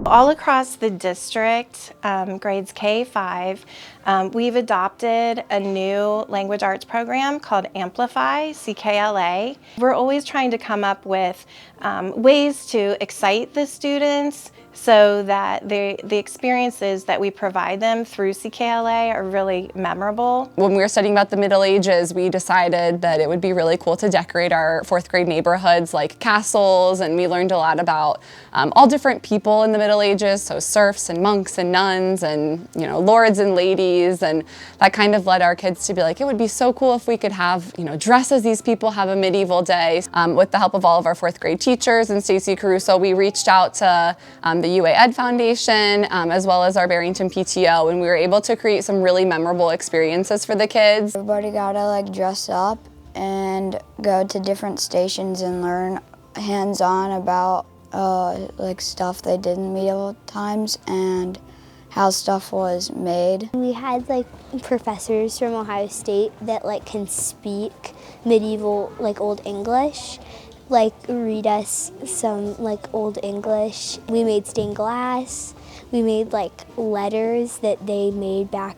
All across the district, grades K-5, we've adopted a new language arts program called Amplify CKLA. We're always trying to come up with ways to excite the students so that the experiences that we provide them through CKLA are really memorable. When we were studying about the Middle Ages, we decided that it would be really cool to decorate our fourth grade neighborhoods like castles, and we learned a lot about all different people in the Middle Ages, so serfs and monks and nuns and lords and ladies, and that kind of led our kids to be like, it would be so cool if we could have dress as these people, have a medieval day. With the help of all of our fourth grade teachers and Stacy Caruso, we reached out to the UA Ed Foundation, as well as our Barrington PTO, and we were able to create some really memorable experiences for the kids. Everybody got to dress up and go to different stations and learn hands-on about stuff they did in medieval times and how stuff was made. We had professors from Ohio State that can speak medieval Old English. Read us some Old English. We made stained glass. We made letters that they made back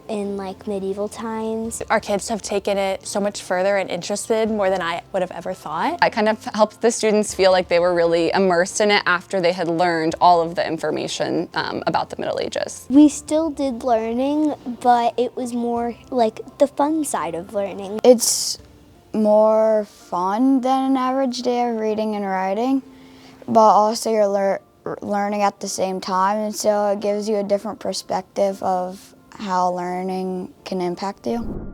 in medieval times. Our kids have taken it so much further and interested more than I would have ever thought. I kind of helped the students feel like they were really immersed in it after they had learned all of the information about the Middle Ages. We still did learning, but it was more the fun side of learning. It's more fun than an average day of reading and writing, but also you're learning at the same time, and so it gives you a different perspective of how learning can impact you.